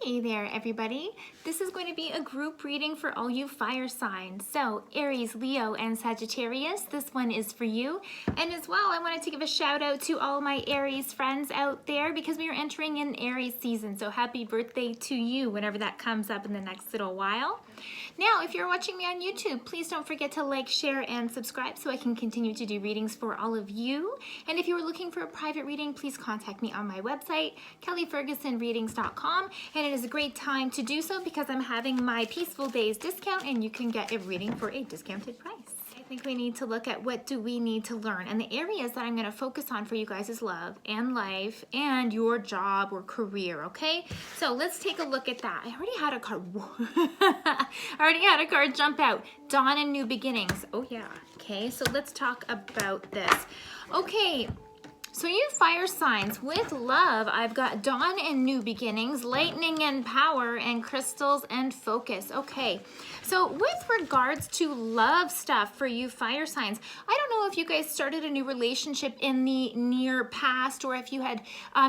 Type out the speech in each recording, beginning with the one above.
Hey there, everybody. This is going to be a group reading for all you fire signs. So, Aries, Leo, and Sagittarius, this one is for you. And as well, I wanted to give a shout out to all my Aries friends out there because we are entering an Aries season. So, happy birthday to you whenever that comes up in the next little while. Now, if you're watching me on YouTube, please don't forget to like, share, and subscribe so I can continue to do readings for all of you. And if you are looking for a private reading, please contact me on my website, kellyfergusonreadings.com. And it is a great time to do so because I'm having my Peaceful Days discount and you can get a reading for a discounted price. I think we need to look at what do we need to learn, and the areas that I'm going to focus on for you guys is love and life and your job or career. Okay, so let's take a look at that. I already had a card. I already had a card jump out. Dawn and new beginnings. Oh yeah. Okay, so let's talk about this. Okay. So you fire signs, with love, I've got dawn and new beginnings, lightning and power, and crystals and focus. Okay, so with regards to love stuff for you fire signs, I don't know if you guys started a new relationship in the near past or if you had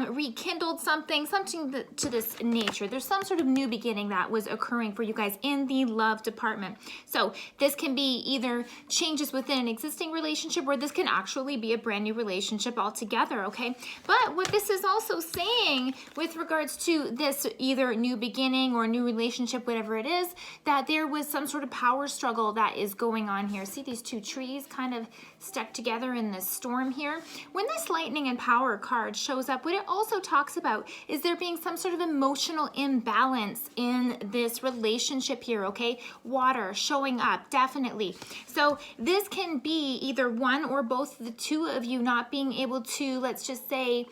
rekindled something to this nature. There's some sort of new beginning that was occurring for you guys in the love department. So this can be either changes within an existing relationship or this can actually be a brand new relationship altogether. Okay, but what this is also saying with regards to this either new beginning or new relationship, whatever it is, that there was some sort of power struggle that is going on here. See these two trees kind of stuck together in this storm here? When this lightning and power card shows up, what it also talks about is there being some sort of emotional imbalance in this relationship here, okay? Water showing up, definitely. So this can be either one or both of the two of you not being able to, let's just say,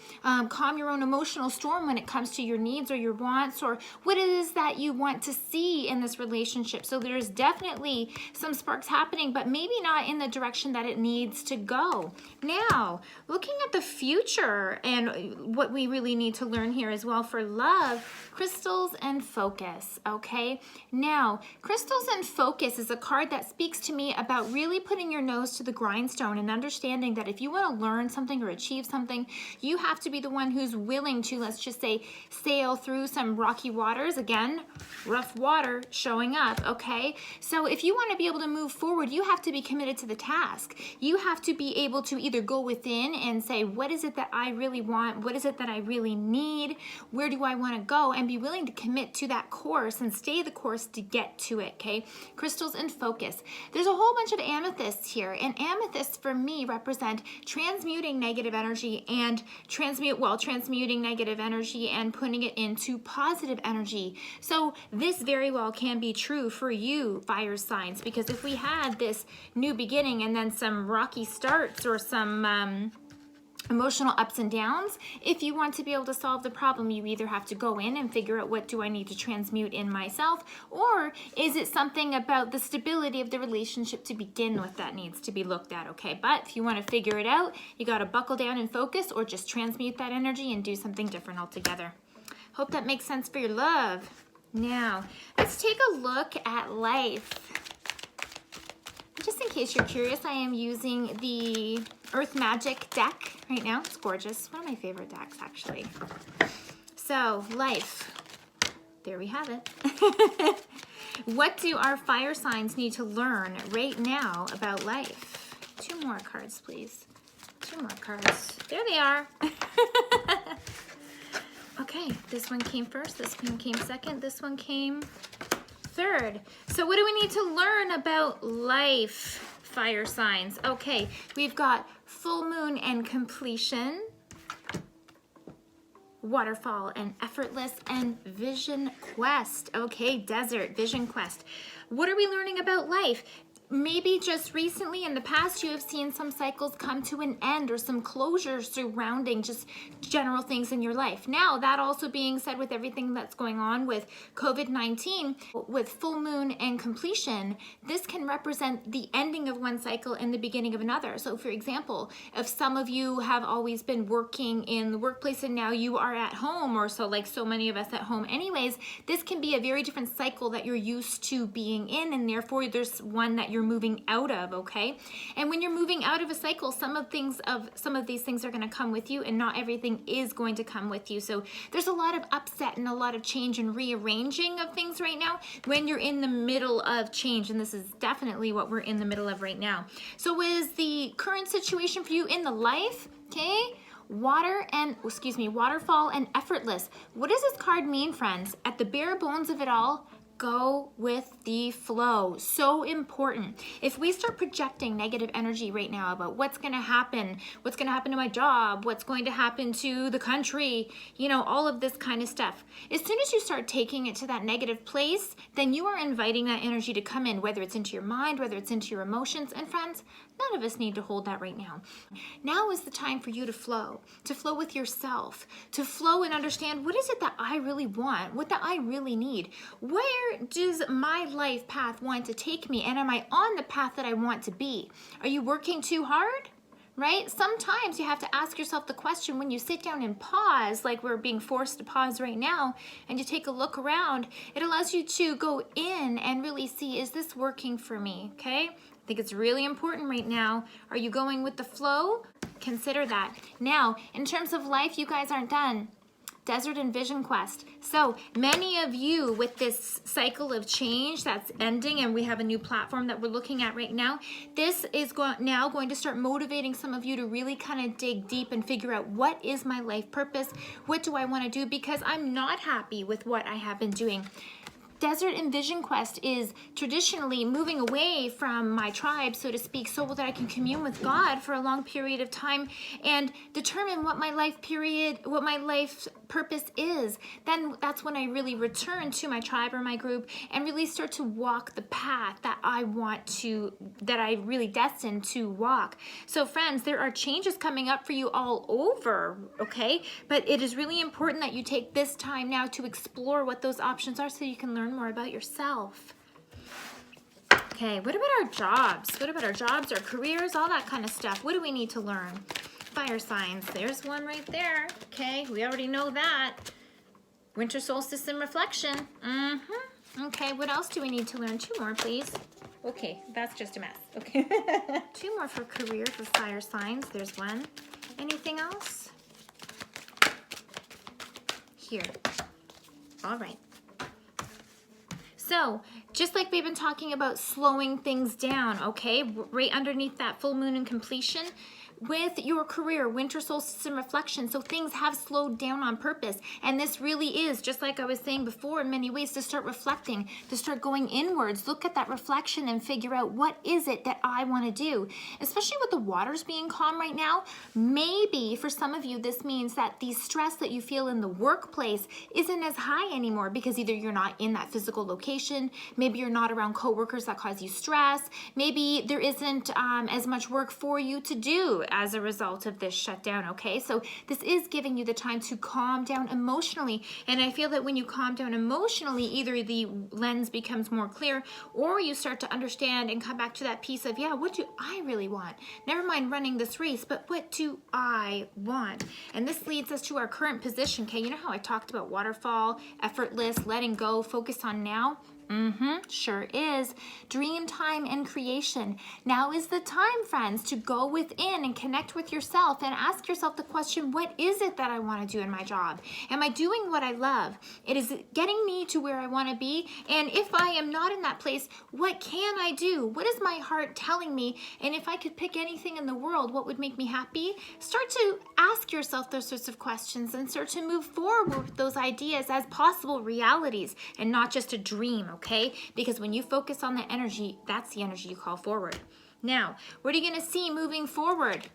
calm your own emotional storm when it comes to your needs or your wants or what it is that you want to see in this relationship. So there's definitely some sparks happening, but maybe not in the direction that it needs to go. Now, looking at the future and what we really need to learn here as well for love, crystals and focus, okay? Now, crystals and focus is a card that speaks to me about really putting your nose to the grindstone and understanding that if you want to learn something or achieve something, you have to be the one who's willing to, let's just say, sail through some rocky waters. Again, rough water showing up, okay? So if you want to be able to move forward, you have to be committed to the task. You have to be able to either go within and say, what is it that I really want? What is it that I really need? Where do I want to go? And be willing to commit to that course and stay the course to get to it, okay? Crystals and focus. There's a whole bunch of amethysts here, and amethysts for me represent transmuting negative energy and transmuting negative energy and putting it into positive energy. So this very well can be true for you fire signs, because if we had this new beginning and then some rocky starts or some emotional ups and downs, if you want to be able to solve the problem, you either have to go in and figure out what do I need to transmute in myself, or is it something about the stability of the relationship to begin with that needs to be looked at, okay? But if you want to figure it out, you got to buckle down and focus or just transmute that energy and do something different altogether. Hope that makes sense for your love. Now, let's take a look at life. Just in case you're curious, I am using the Earth Magic deck right now. It's gorgeous. One of my favorite decks, actually. So, life. There we have it. What do our fire signs need to learn right now about life? Two more cards, please. Two more cards. There they are. Okay, this one came first. This one came second. This one came third. So what do we need to learn about life, fire signs? Okay, we've got full moon and completion, waterfall and effortless, and vision quest. Okay, desert, vision quest. What are we learning about life? Maybe just recently in the past you have seen some cycles come to an end or some closures surrounding just general things in your life. Now, that also being said, with everything that's going on with COVID-19, with full moon and completion, this can represent the ending of one cycle and the beginning of another. So for example, if some of you have always been working in the workplace and now you are at home, or so like so many of us at home anyways, this can be a very different cycle that you're used to being in, and therefore there's one that you're you're moving out of, okay? And when you're moving out of a cycle, some of these things are going to come with you, and not everything is going to come with you. So there's a lot of upset and a lot of change and rearranging of things right now when you're in the middle of change, and this is definitely what we're in the middle of right now. So what is the current situation for you in the life? Okay, waterfall and effortless. What does this card mean, friends? At the bare bones of it all, go with the flow. So important. If we start projecting negative energy right now about what's going to happen to my job, what's going to happen to the country, you know, all of this kind of stuff. As soon as you start taking it to that negative place, then you are inviting that energy to come in, whether it's into your mind, whether it's into your emotions. And friends, none of us need to hold that right now. Now is the time for you to flow with yourself, to flow and understand what is it that I really want, what that I really need. Where does my life path want to take me? And am I on the path that I want to be? Are you working too hard? Right? Sometimes you have to ask yourself the question when you sit down and pause, like we're being forced to pause right now, and you take a look around, it allows you to go in and really see, is this working for me? Okay? I think it's really important right now. Are you going with the flow? Consider that. Now, in terms of life, you guys aren't done. Desert and Vision Quest. So many of you with this cycle of change that's ending, and we have a new platform that we're looking at right now, this is now going to start motivating some of you to really kind of dig deep and figure out, what is my life purpose? What do I want to do? Because I'm not happy with what I have been doing. Desert and Vision Quest is traditionally moving away from my tribe, so to speak, so that I can commune with God for a long period of time and determine what my life purpose is. Then that's when I really return to my tribe or my group and really start to walk the path that I really destined to walk. So friends, there are changes coming up for you all over, okay? But it is really important that you take this time now to explore what those options are so you can learn more about yourself. Okay, what about our jobs? What about our jobs, our careers, all that kind of stuff? What do we need to learn? Fire signs, there's one right there. Okay, we already know that. Winter solstice and reflection. Okay, what else do we need to learn? 2 more, please. Okay, that's just a mess. Okay. 2 more for career for fire signs. There's one. Anything else? Here. All right. So, just like we've been talking about slowing things down, okay, right underneath that full moon and completion, with your career, winter solstice and reflection, so things have slowed down on purpose. And this really is, just like I was saying before, in many ways, to start reflecting, to start going inwards, look at that reflection and figure out, what is it that I want to do? Especially with the waters being calm right now, maybe for some of you, this means that the stress that you feel in the workplace isn't as high anymore, because either you're not in that physical location, maybe you're not around coworkers that cause you stress, maybe there isn't as much work for you to do as a result of this shutdown, okay? So this is giving you the time to calm down emotionally. And I feel that when you calm down emotionally, either the lens becomes more clear, or you start to understand and come back to that piece of, yeah, what do I really want? Never mind running this race, but what do I want? And this leads us to our current position, okay? You know how I talked about waterfall, effortless, letting go, focus on now? Sure is. Dream time and creation. Now is the time, friends, to go within and connect with yourself and ask yourself the question, what is it that I want to do in my job? Am I doing what I love? It is getting me to where I want to be. And if I am not in that place, what can I do? What is my heart telling me? And if I could pick anything in the world, what would make me happy? Start to ask yourself those sorts of questions and start to move forward with those ideas as possible realities and not just a dream, okay? Because when you focus on the energy, that's the energy you call forward. Now, what are you going to see moving forward?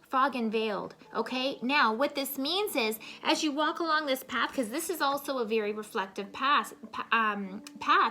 Fog and veiled, okay? Now, what this means is, as you walk along this path, because this is also a very reflective path,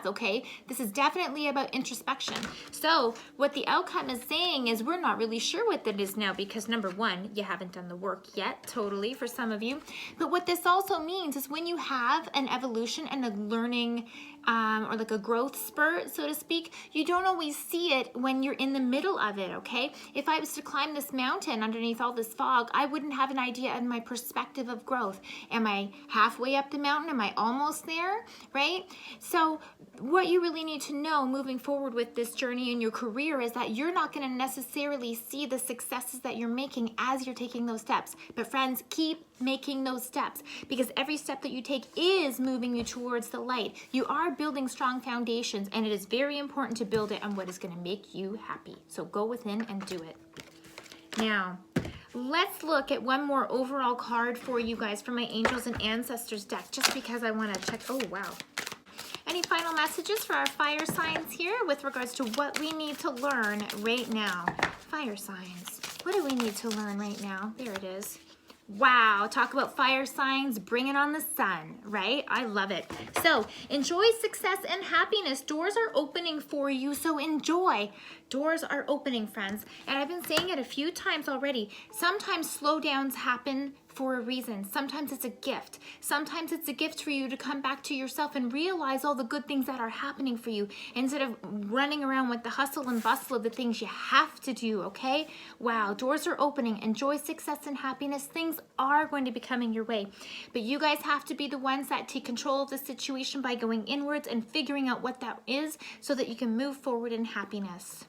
okay? This is definitely about introspection. So, what the outcome is saying is, we're not really sure what that is now, because number one, you haven't done the work yet, totally, for some of you. But what this also means is, when you have an evolution and a learning or like a growth spurt, so to speak, you don't always see it when you're in the middle of it, okay? If I was to climb this mountain underneath all this fog, I wouldn't have an idea of my perspective of growth. Am I halfway up the mountain? Am I almost there, right? So what you really need to know moving forward with this journey in your career is that you're not going to necessarily see the successes that you're making as you're taking those steps. But friends, keep making those steps, because every step that you take is moving you towards the light. You are building strong foundations, and it is very important to build it on what is going to make you happy. So go within and do it. Now, let's look at one more overall card for you guys from my Angels and Ancestors deck, just because I want to check. Oh, wow. Any final messages for our fire signs here with regards to what we need to learn right now? Fire signs. What do we need to learn right now? There it is. Wow, talk about fire signs, bring it on the sun, right? I love it. So enjoy success and happiness. Doors are opening for you, so enjoy. Doors are opening, friends. And I've been saying it a few times already. Sometimes slowdowns happen for a reason. Sometimes it's a gift. Sometimes it's a gift for you to come back to yourself and realize all the good things that are happening for you instead of running around with the hustle and bustle of the things you have to do, okay? Wow, doors are opening. Enjoy success and happiness. Things are going to be coming your way. But you guys have to be the ones that take control of the situation by going inwards and figuring out what that is so that you can move forward in happiness.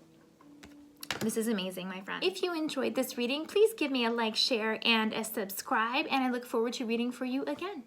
This is amazing, my friend. If you enjoyed this reading, please give me a like, share, and a subscribe, and I look forward to reading for you again.